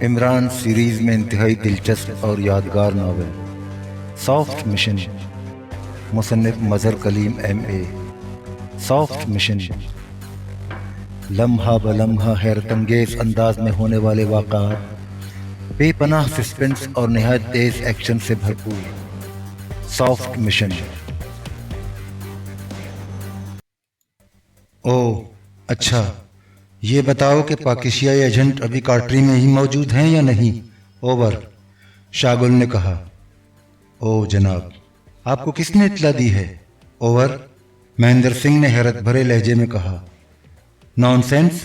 Imran series میں انتہائی دلچسپ اور یادگار ناول سافٹ مشن، مصنف مظہر کلیم ایم اے۔ سافٹ مشن لمحہ بلمحہ حیرت انگیز انداز میں ہونے والے واقعات، بے پناہ سسپنس اور نہایت تیز ایکشن سے بھرپور۔ Soft mission. اوہ اچھا، یہ بتاؤ کہ پاکیشیائی ایجنٹ ابھی کارٹری میں ہی موجود ہیں یا نہیں؟ اوور، شاگل نے کہا۔ اوہ جناب، آپ کو کس نے اطلاع دی ہے؟ اوور، مہندر سنگھ نے حیرت بھرے لہجے میں کہا۔ نان سینس،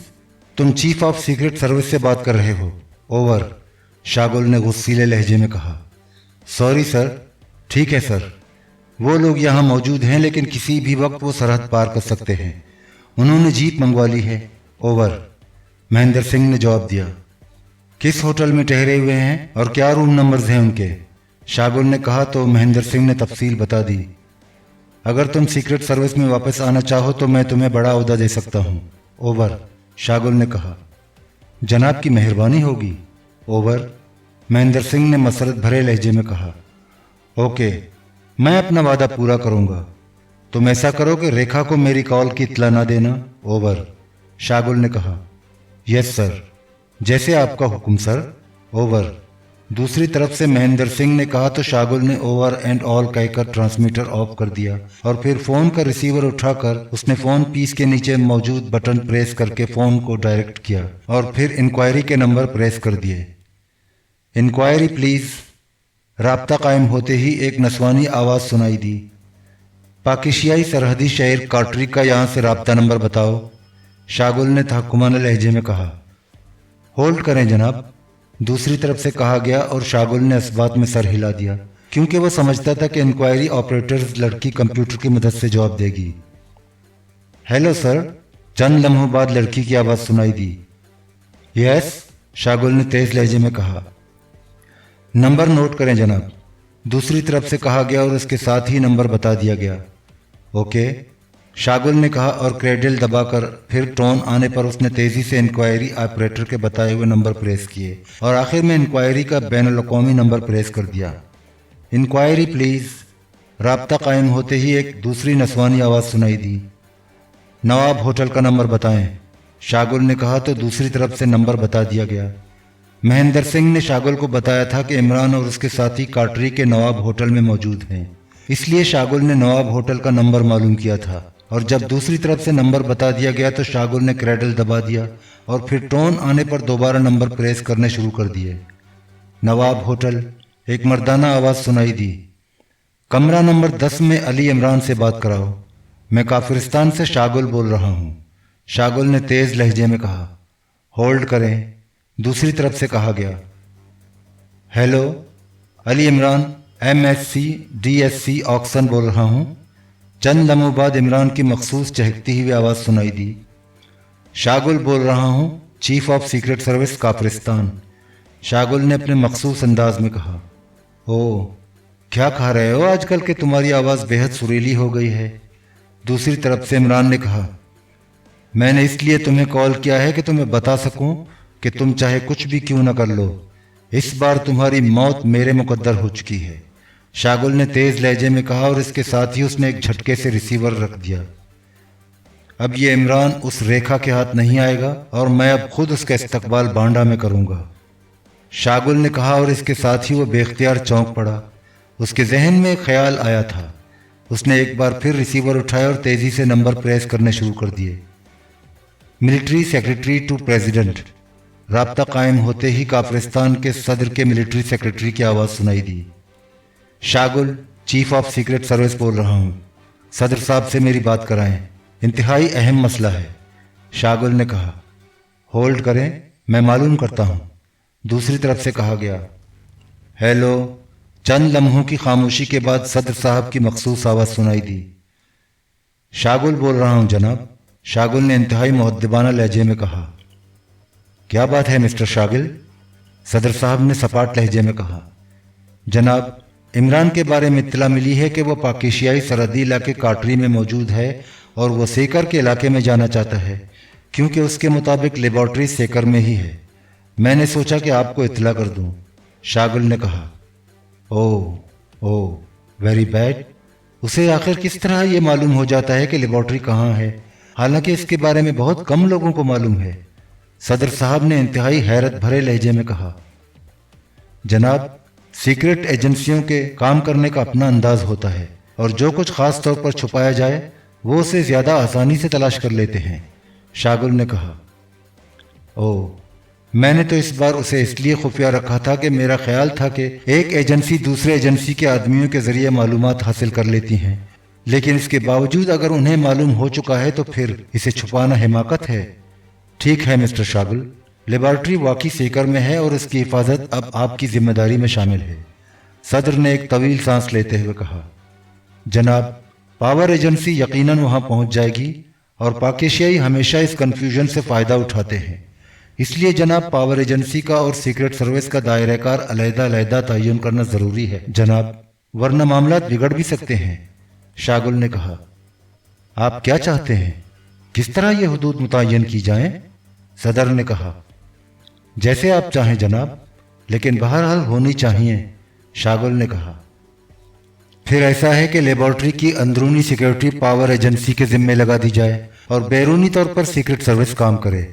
تم چیف آف سیکرٹ سروس سے بات کر رہے ہو؟ اوور، شاگل نے غصیلے لہجے میں کہا۔ Sorry sir. ٹھیک ہے سر، وہ لوگ یہاں موجود ہیں لیکن کسی بھی وقت وہ سرحد پار کر سکتے ہیں۔ انہوں نے جیپ منگوا لی ہے۔ اوور، مہندر سنگھ نے جواب دیا۔ کس ہوٹل میں ٹھہرے ہوئے ہیں اور کیا روم نمبرز ہیں ان کے؟ شاگل نے کہا تو مہندر سنگھ نے تفصیل بتا دی۔ اگر تم سیکرٹ سروس میں واپس آنا چاہو تو میں تمہیں بڑا عہدہ دے سکتا ہوں۔ اوور، شاگل نے کہا۔ جناب کی مہربانی ہوگی۔ اوور، مہندر سنگھ نے مسرت بھرے لہجے میں کہا۔ اوکے، میں اپنا وعدہ پورا کروں گا۔ تم ایسا کرو کہ ریکھا کو میری کال کی اطلاع نہ دینا۔ اوور، شاگل نے کہا۔ یس سر، جیسے آپ کا حکم سر۔ اوور، دوسری طرف سے مہندر سنگھ نے کہا تو شاگل نے اوور اینڈ آل کہہ کر ٹرانسمیٹر آف کر دیا اور پھر فون کا ریسیور اٹھا کر اس نے فون پیس کے نیچے موجود بٹن پریس کر کے فون کو ڈائریکٹ کیا اور پھر انکوائری کے نمبر پریس کر دیے۔ Enquiry please. رابطہ قائم ہوتے ہی ایک نسوانی آواز سنائی دی۔ پاکیشیائی سرحدی شہر کارٹری کا یہاں سے رابطہ نمبر بتاؤ، شاگل نے تحکمانہ لہجے میں کہا۔ ہولڈ کریں جناب، دوسری طرف سے کہا گیا اور شاگل نے اس بات میں سر ہلا دیا کیونکہ وہ سمجھتا تھا کہ انکوائری آپریٹرز لڑکی کمپیوٹر کی مدد سے جواب دے گی۔ ہیلو سر، چند لمحوں بعد لڑکی کی آواز سنائی دی۔ یس، شاگل نے تیز لہجے میں کہا۔ نمبر نوٹ کریں جناب، دوسری طرف سے کہا گیا اور اس کے ساتھ ہی نمبر بتا دیا گیا۔ اوکے، شاگل نے کہا اور کریڈل دبا کر پھر ٹون آنے پر اس نے تیزی سے انکوائری آپریٹر کے بتائے ہوئے نمبر پریس کیے اور آخر میں انکوائری کا بین الاقوامی نمبر پریس کر دیا۔ Enquiry please. رابطہ قائم ہوتے ہی ایک دوسری نسوانی آواز سنائی دی۔ نواب ہوٹل کا نمبر بتائیں، شاگل نے کہا تو دوسری طرف سے نمبر بتا دیا گیا۔ مہندر سنگھ نے شاگل کو بتایا تھا کہ عمران اور اس کے ساتھی کارٹری کے نواب ہوٹل میں موجود ہیں، اس لیے شاگل نے نواب ہوٹل کا نمبر معلوم کیا تھا اور جب دوسری طرف سے نمبر بتا دیا گیا تو شاگل نے کریڈل دبا دیا اور پھر ٹون آنے پر دوبارہ نمبر پریس کرنے شروع کر دیے۔ نواب ہوٹل، ایک مردانہ آواز سنائی دی۔ کمرہ نمبر 10 میں علی عمران سے بات کراؤ، میں کافرستان سے شاگل بول رہا ہوں، شاگل نے تیز لہجے میں کہا۔ ہولڈ کریں، دوسری طرف سے کہا گیا۔ Hello, Ali Imran, MSC DSC آکسن بول رہا ہوں۔ چند لمحوں بعد عمران کی مخصوص چہکتی ہوئی آواز سنائی دی۔ شاگل بول رہا ہوں، چیف آف سیکرٹ سروس کافرستان، شاگل نے اپنے مخصوص انداز میں کہا۔ اوہ، کیا کہہ رہے ہو آج کل کہ تمہاری آواز بے حد سریلی ہو گئی ہے؟ دوسری طرف سے عمران نے کہا۔ میں نے اس لیے تمہیں کال کیا ہے کہ تمہیں بتا سکوں کہ تم چاہے کچھ بھی کیوں نہ کر لو، اس بار تمہاری موت میرے مقدر ہو چکی ہے، شاگل نے تیز لہجے میں کہا اور اس کے ساتھ ہی اس نے ایک جھٹکے سے ریسیور رکھ دیا۔ اب یہ عمران اس ریکھا کے ہاتھ نہیں آئے گا اور میں اب خود اس کا استقبال بانڈا میں کروں گا، شاگل نے کہا اور اس کے ساتھ ہی وہ بے اختیار چونک پڑا۔ اس کے ذہن میں ایک خیال آیا تھا۔ اس نے ایک بار پھر ریسیور اٹھایا اور تیزی سے نمبر پریس کرنے شروع کر دیے۔ Military secretary to president. رابطہ قائم ہوتے ہی کافرستان کے صدر کے ملٹری سیکرٹری کی آواز سنائی دی۔ شاگل، چیف آف سیکرٹ سروس بول رہا ہوں، صدر صاحب سے میری بات کرائیں، انتہائی اہم مسئلہ ہے، شاگل نے کہا۔ ہولڈ کریں، میں معلوم کرتا ہوں، دوسری طرف سے کہا گیا۔ ہیلو، چند لمحوں کی خاموشی کے بعد صدر صاحب کی مخصوص آواز سنائی دی۔ شاگل بول رہا ہوں جناب، شاگل نے انتہائی مؤدبانہ لہجے میں کہا۔ کیا بات ہے مسٹر شاگل؟ صدر صاحب نے سپاٹ لہجے میں کہا۔ جناب، عمران کے بارے میں اطلاع ملی ہے کہ وہ پاکیشیائی سرحدی علاقے کارٹری میں موجود ہے اور وہ سیکر کے علاقے میں جانا چاہتا ہے کیونکہ اس کے مطابق لیبارٹری سیکر میں ہی ہے۔ میں نے سوچا کہ آپ کو اطلاع کر دوں۔ شاگل نے کہا۔ او ویری بیڈ۔ اسے آخر کس طرح یہ معلوم ہو جاتا ہے کہ لیبارٹری کہاں ہے، حالانکہ اس کے بارے میں بہت کم لوگوں کو معلوم ہے؟ صدر صاحب نے انتہائی حیرت بھرے لہجے میں کہا۔ جناب، سیکرٹ ایجنسیوں کے کام کرنے کا اپنا انداز ہوتا ہے، اور جو کچھ خاص طور پر چھپایا جائے وہ اسے زیادہ آسانی سے تلاش کر لیتے ہیں، شاگل نے کہا۔ میں نے تو اس بار اسے اس لیے خفیہ رکھا تھا کہ میرا خیال تھا کہ ایک ایجنسی دوسرے ایجنسی کے آدمیوں کے ذریعے معلومات حاصل کر لیتی ہیں، لیکن اس کے باوجود اگر انہیں معلوم ہو چکا ہے تو پھر اسے چھپانا حماقت ہے۔ ٹھیک ہے مسٹر شاگل، لیبارٹری واقعی سیکر میں ہے اور اس کی حفاظت اب آپ کی ذمہ داری میں شامل ہے، صدر نے ایک طویل سانس لیتے ہوئے کہا۔ جناب، پاور ایجنسی یقیناً وہاں پہنچ جائے گی، اور پاک ایشیائی ہمیشہ اس کنفیوژن سے فائدہ اٹھاتے ہیں، اس لیے جناب پاور ایجنسی کا اور سیکرٹ سروس کا دائرہ کار علیحدہ علیحدہ تعین کرنا ضروری ہے جناب، ورنہ معاملات بگڑ بھی سکتے ہیں، شاگل نے کہا۔ آپ کیا چاہتے ہیں؟ کس طرح یہ حدود متعین کی جائیں؟ صدر نے کہا۔ جیسے آپ چاہیں جناب، لیکن بہرحال ہونی چاہیے، شاگل نے کہا۔ پھر ایسا ہے کہ لیبارٹری کی اندرونی سیکیورٹی پاور ایجنسی کے ذمے لگا دی جائے اور بیرونی طور پر سیکرٹ سروس کام کرے۔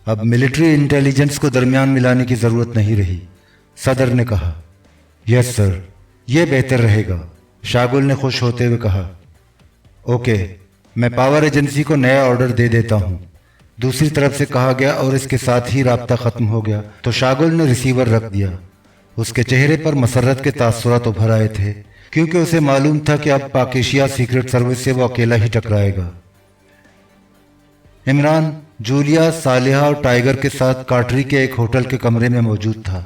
اب ملٹری انٹیلیجنس کو درمیان ملانے کی ضرورت نہیں رہی، صدر نے کہا۔ یس سر، یہ بہتر رہے گا، شاگل نے خوش ہوتے ہوئے کہا۔ اوکے، میں پاور ایجنسی کو نیا آرڈر دے دیتا ہوں، دوسری طرف سے کہا گیا، اور اس کے ساتھ ہی رابطہ ختم ہو گیا تو شاگل نے ریسیور رکھ دیا۔ اس کے چہرے پر مسرت کے تاثرات ابھر آئے تھے، کیونکہ اسے معلوم تھا کہ اب پاک ایشیا سیکرٹ سروس سے وہ اکیلا ہی ٹکرائے گا۔ عمران، جولیا، صالحہ اور ٹائیگر کے ساتھ کاٹری کے ایک ہوٹل کے کمرے میں موجود تھا۔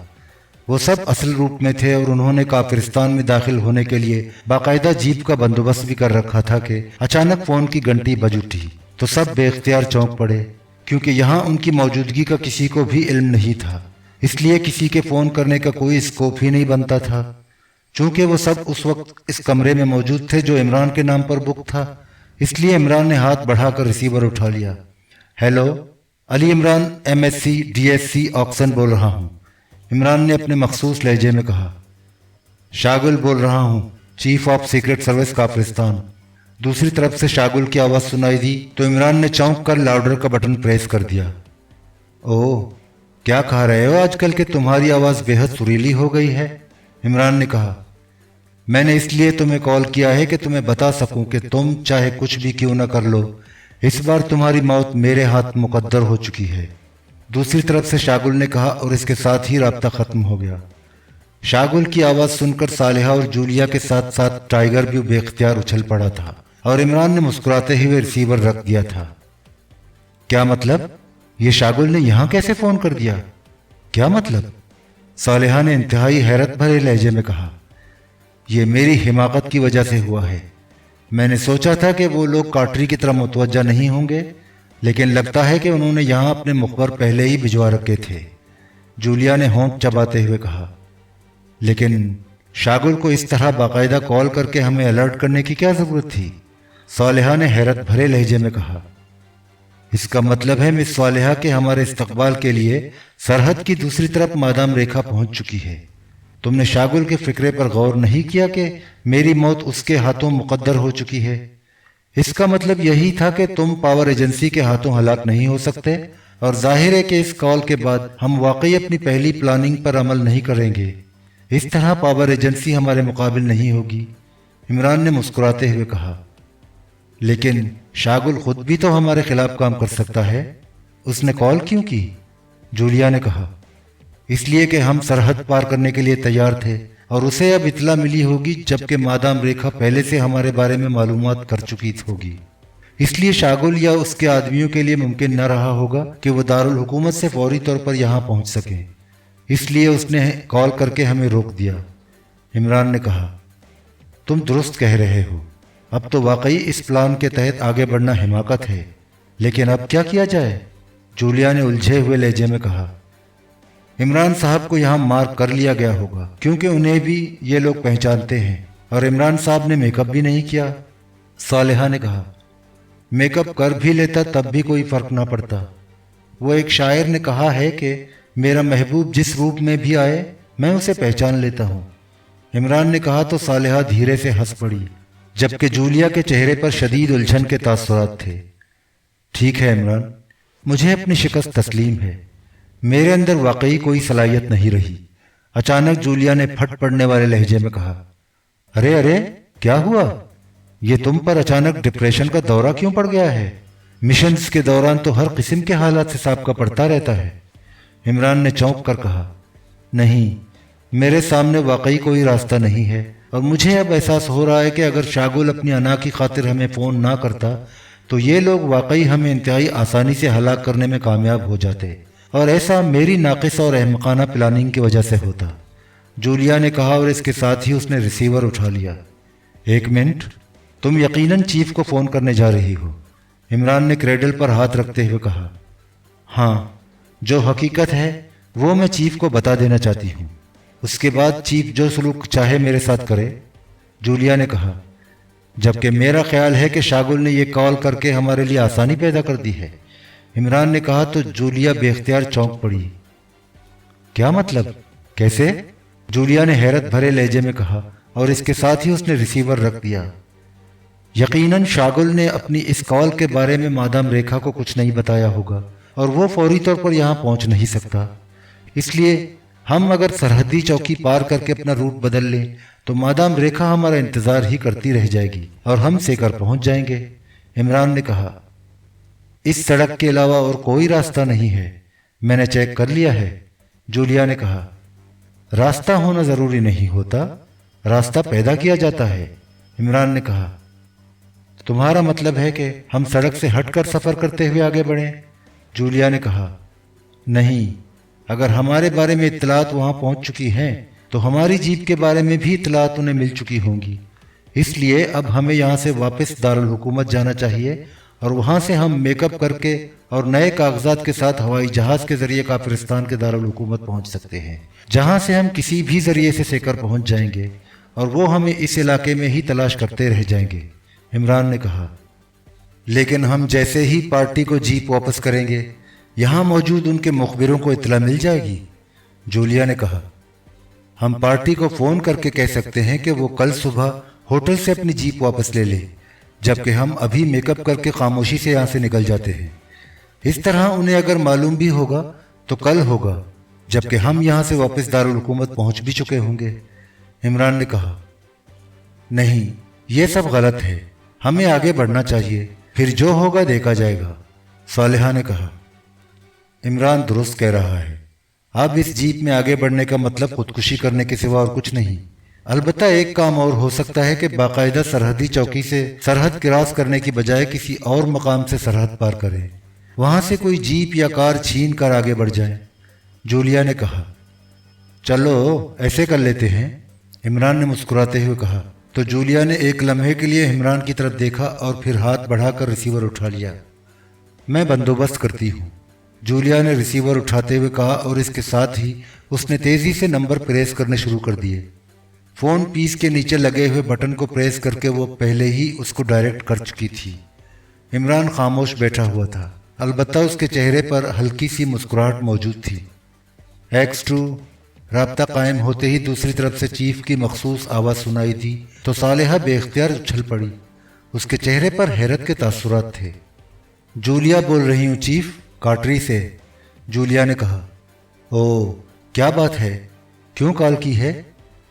وہ سب اصل روپ میں تھے اور انہوں نے کافرستان میں داخل ہونے کے لیے باقاعدہ جیپ کا بندوبست بھی کر رکھا تھا کہ اچانک فون کی گھنٹی بج اٹھی تو سب بے اختیار چونک پڑے، کیونکہ یہاں ان کی موجودگی کا کسی کو بھی علم نہیں تھا، اس لیے کسی کے فون کرنے کا کوئی اسکوپ ہی نہیں بنتا تھا۔ چونکہ وہ سب اس وقت اس کمرے میں موجود تھے جو عمران کے نام پر بک تھا، اس لیے عمران نے ہاتھ بڑھا کر ریسیور اٹھا لیا۔ Hello, Ali Imran MSc DSc آکسن بول رہا ہوں، عمران نے اپنے مخصوص لہجے میں کہا۔ شاگل بول رہا ہوں، چیف آف سیکرٹ سروس کافرستان، دوسری طرف سے شاگل کی آواز سنائی دی تو عمران نے چونک کر لاؤڈر کا بٹن پریس کر دیا۔ کیا کہہ رہے ہو آج کل کہ تمہاری آواز بے حد سریلی ہو گئی ہے، عمران نے کہا۔ میں نے اس لیے تمہیں کال کیا ہے کہ تمہیں بتا سکوں کہ تم چاہے کچھ بھی کیوں نہ کر لو، اس بار تمہاری موت میرے ہاتھ مقدر ہو چکی ہے، دوسری طرف سے شاگل نے کہا، اور اس کے ساتھ ہی رابطہ ختم ہو گیا۔ شاگل کی آواز سن کر صالحہ اور جولیا کے ساتھ ساتھ ٹائیگر بھی بے اختیار اچھل پڑا تھا، اور عمران نے مسکراتے ہوئے ریسیور رکھ دیا تھا۔ کیا مطلب؟ یہ شاگل نے یہاں کیسے فون کر دیا؟ کیا مطلب؟ صالحہ نے انتہائی حیرت بھرے لہجے میں کہا۔ یہ میری حماقت کی وجہ سے ہوا ہے، میں نے سوچا تھا کہ وہ لوگ کاٹری کی طرح متوجہ نہیں ہوں گے، لیکن لگتا ہے کہ انہوں نے یہاں اپنے مخبر پہلے ہی بھجوا رکھے تھے، جولیا نے ہونٹ چباتے ہوئے کہا۔ لیکن شاگل کو اس طرح باقاعدہ کال کر کے ہمیں الرٹ کرنے کی کیا ضرورت تھی؟ صالحہ نے حیرت بھرے لہجے میں کہا۔ اس کا مطلب ہے مس صالحہ کہ ہمارے استقبال کے لیے سرحد کی دوسری طرف مادام ریکھا پہنچ چکی ہے۔ تم نے شاگل کے فکرے پر غور نہیں کیا کہ میری موت اس کے ہاتھوں مقدر ہو چکی ہے؟ اس کا مطلب یہی تھا کہ تم پاور ایجنسی کے ہاتھوں ہلاک نہیں ہو سکتے، اور ظاہر ہے کہ اس کال کے بعد ہم واقعی اپنی پہلی پلاننگ پر عمل نہیں کریں گے، اس طرح پاور ایجنسی ہمارے مقابل نہیں ہوگی، عمران نے مسکراتے ہوئے کہا۔ لیکن شاگل خود بھی تو ہمارے خلاف کام کر سکتا ہے، اس نے کال کیوں کی؟ جولیا نے کہا۔ اس لیے کہ ہم سرحد پار کرنے کے لیے تیار تھے، اور اسے اب اطلاع ملی ہوگی جبکہ مادام ریکھا پہلے سے ہمارے بارے میں معلومات کر چکی ہوگی، اس لیے شاگل یا اس کے آدمیوں کے لیے ممکن نہ رہا ہوگا کہ وہ دارالحکومت سے فوری طور پر یہاں پہنچ سکیں، اس لیے اس نے کال کر کے ہمیں روک دیا، عمران نے کہا۔ تم درست کہہ رہے ہو، اب تو واقعی اس پلان کے تحت آگے بڑھنا حماقت ہے، لیکن اب کیا کیا جائے؟ جولیا نے الجھے ہوئے لہجے میں کہا۔ عمران صاحب کو یہاں مارک کر لیا گیا ہوگا، کیونکہ انہیں بھی یہ لوگ پہچانتے ہیں، اور عمران صاحب نے میک اپ بھی نہیں کیا، صالحہ نے کہا۔ میک اپ کر بھی لیتا تب بھی کوئی فرق نہ پڑتا، وہ ایک شاعر نے کہا ہے کہ میرا محبوب جس روپ میں بھی آئے میں اسے پہچان لیتا ہوں۔ عمران نے کہا تو صالحہ دھیرے سے ہنس پڑی، جبکہ جولیا کے چہرے پر شدید الجھن کے تاثرات تھے۔ ٹھیک ہے عمران، مجھے اپنی شکست تسلیم ہے، میرے اندر واقعی کوئی صلاحیت نہیں رہی۔ اچانک جولیا نے پھٹ پڑنے والے لہجے میں کہا، ارے ارے کیا ہوا؟ یہ تم پر اچانک ڈپریشن کا دورہ کیوں پڑ گیا ہے؟ مشنز کے دوران تو ہر قسم کے حالات سے سابقہ پڑتا رہتا ہے۔ عمران نے چونک کر کہا، نہیں، میرے سامنے واقعی کوئی راستہ نہیں ہے، اور مجھے اب احساس ہو رہا ہے کہ اگر شاگل اپنی انا کی خاطر ہمیں فون نہ کرتا تو یہ لوگ واقعی ہمیں انتہائی آسانی سے ہلاک کرنے میں کامیاب ہو جاتے، اور ایسا میری ناقص اور احمقانہ پلاننگ کی وجہ سے ہوتا، جولیا نے کہا، اور اس کے ساتھ ہی اس نے ریسیور اٹھا لیا۔ ایک منٹ، تم یقیناً چیف کو فون کرنے جا رہی ہو؟ عمران نے کریڈل پر ہاتھ رکھتے ہوئے کہا۔ ہاں، جو حقیقت ہے وہ میں چیف کو بتا دینا چاہتی ہوں، اس کے بعد چیف جو سلوک چاہے میرے ساتھ کرے، جولیا نے کہا، جبکہ میرا خیال ہے کہ شاگل نے یہ کال کر کے ہمارے لیے آسانی پیدا کر دی ہے۔ عمران نے کہا تو جولیا بے اختیار چونک پڑی۔ کیا مطلب؟ کیسے؟ جولیا نے حیرت بھرے لہجے میں کہا، اور اس کے ساتھ ہی اس نے ریسیور رکھ دیا۔ یقیناً شاگل نے اپنی اس کال کے بارے میں مادام ریکھا کو کچھ نہیں بتایا ہوگا، اور وہ فوری طور پر یہاں پہنچ نہیں سکتا، اس لیے ہم اگر سرحدی چوکی پار کر کے اپنا روٹ بدل لیں تو مادام ریکھا ہمارا انتظار ہی کرتی رہ جائے گی اور ہم سیکر پہنچ جائیں گے۔ عمران نے کہا، اس سڑک کے علاوہ اور کوئی راستہ نہیں ہے، میں نے چیک کر لیا ہے۔ جولیا نے کہا، راستہ ہونا ضروری نہیں ہوتا، راستہ پیدا کیا جاتا ہے۔ عمران نے کہا، تمہارا مطلب ہے کہ ہم سڑک سے ہٹ کر سفر کرتے ہوئے آگے بڑھیں؟ جولیا نے کہا، نہیں، اگر ہمارے بارے میں اطلاعات وہاں پہنچ چکی ہیں تو ہماری جیپ کے بارے میں بھی اطلاعات انہیں مل چکی ہوں گی، اس لیے اب ہمیں یہاں سے واپس دارالحکومت جانا چاہیے، اور وہاں سے ہم میک اپ کر کے اور نئے کاغذات کے ساتھ ہوائی جہاز کے ذریعے کافرستان کے دارالحکومت پہنچ سکتے ہیں، جہاں سے ہم کسی بھی ذریعے سے سیکر پہنچ جائیں گے، اور وہ ہمیں اس علاقے میں ہی تلاش کرتے رہ جائیں گے۔ عمران نے کہا، لیکن ہم جیسے ہی پارٹی کو جیپ واپس کریں گے یہاں موجود ان کے مخبروں کو اطلاع مل جائے گی۔ جولیا نے کہا، ہم پارٹی کو فون کر کے کہہ سکتے ہیں کہ وہ کل صبح ہوٹل سے اپنی جیپ واپس لے لے، جبکہ ہم ابھی میک اپ کر کے خاموشی سے یہاں سے نکل جاتے ہیں۔ اس طرح انہیں اگر معلوم بھی ہوگا تو کل ہوگا، جبکہ ہم یہاں سے واپس دارالحکومت پہنچ بھی چکے ہوں گے۔ عمران نے کہا، نہیں، یہ سب غلط ہے، ہمیں آگے بڑھنا چاہیے، پھر جو ہوگا دیکھا جائے گا۔ صالحہ نے کہا، عمران درست کہہ رہا ہے، اب اس جیپ میں آگے بڑھنے کا مطلب خودکشی کرنے کے سوا اور کچھ نہیں۔ البتہ ایک کام اور ہو سکتا ہے کہ باقاعدہ سرحدی چوکی سے سرحد کراس کرنے کی بجائے کسی اور مقام سے سرحد پار کریں، وہاں سے کوئی جیپ یا کار چھین کر آگے بڑھ جائیں۔ جولیا نے کہا، چلو ایسے کر لیتے ہیں۔ عمران نے مسکراتے ہوئے کہا تو جولیا نے ایک لمحے کے لیے عمران کی طرف دیکھا اور پھر ہاتھ بڑھا کر ریسیور اٹھا لیا۔ میں بندوبست کرتی ہوں، جولیا نے ریسیور اٹھاتے ہوئے کہا، اور اس کے ساتھ ہی اس نے تیزی سے نمبر پریس کرنے شروع کر دیے۔ فون پیس کے نیچے لگے ہوئے بٹن کو پریس کر کے وہ پہلے ہی اس کو ڈائریکٹ کر چکی تھی۔ عمران خاموش بیٹھا ہوا تھا، البتہ اس کے چہرے پر ہلکی سی مسکراہٹ موجود تھی۔ X2 رابطہ قائم ہوتے ہی دوسری طرف سے چیف کی مخصوص آواز سنائی دی تو صالحہ بے اختیار اچھل پڑی، اس کے چہرے پر حیرت کے تاثرات تھے۔ جولیا بول رہی ہوں چیف، کاٹری سے، جولیا نے کہا۔ او، کیا بات ہے، کیوں کال کی ہے؟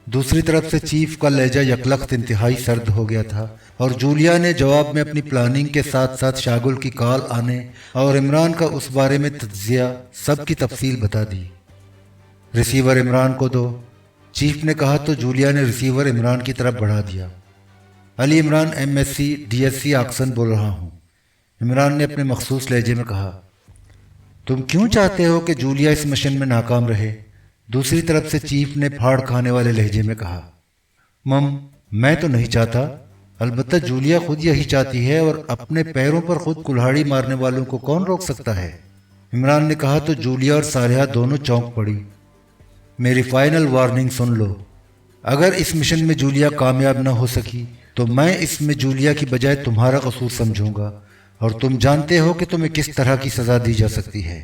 دوسری طرف سے چیف کا لہجہ یکلخت انتہائی سرد ہو گیا تھا، اور جولیا نے جواب میں اپنی پلاننگ کے ساتھ ساتھ شاگل کی کال آنے اور عمران کا اس بارے میں تجزیہ سب کی تفصیل بتا دی۔ ریسیور عمران کو دو، چیف نے کہا تو جولیا نے ریسیور عمران کی طرف بڑھا دیا۔ علی عمران MSc DSc آکسن بول رہا ہوں، عمران نے اپنے مخصوص لہجے میں کہا۔ تم کیوں چاہتے ہو کہ جولیا اس مشن میں ناکام رہے؟ دوسری طرف سے چیف نے پھاڑ کھانے والے لہجے میں کہا۔ میں تو نہیں چاہتا، البتہ جولیا خود یہی چاہتی ہے، اور اپنے پیروں پر خود کلہاڑی مارنے والوں کو کون روک سکتا ہے؟ عمران نے کہا تو جولیا اور صالحہ دونوں چونک پڑی۔ میری فائنل وارننگ سن لو، اگر اس مشن میں جولیا کامیاب نہ ہو سکی تو میں اس میں جولیا کی بجائے تمہارا قصور سمجھوں گا، اور تم جانتے ہو کہ تمہیں کس طرح کی سزا دی جا سکتی ہے۔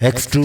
X2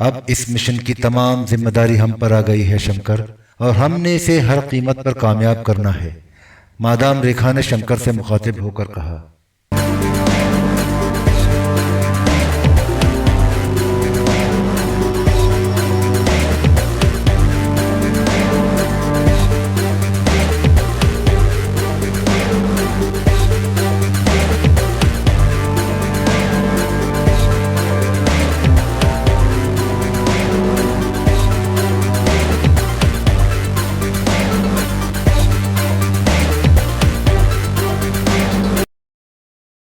اب اس مشن کی تمام ذمہ داری ہم پر آ گئی ہے شنکر، اور ہم نے اسے ہر قیمت پر کامیاب کرنا ہے۔ مادام ریکھا نے شنکر سے مخاطب ہو کر کہا۔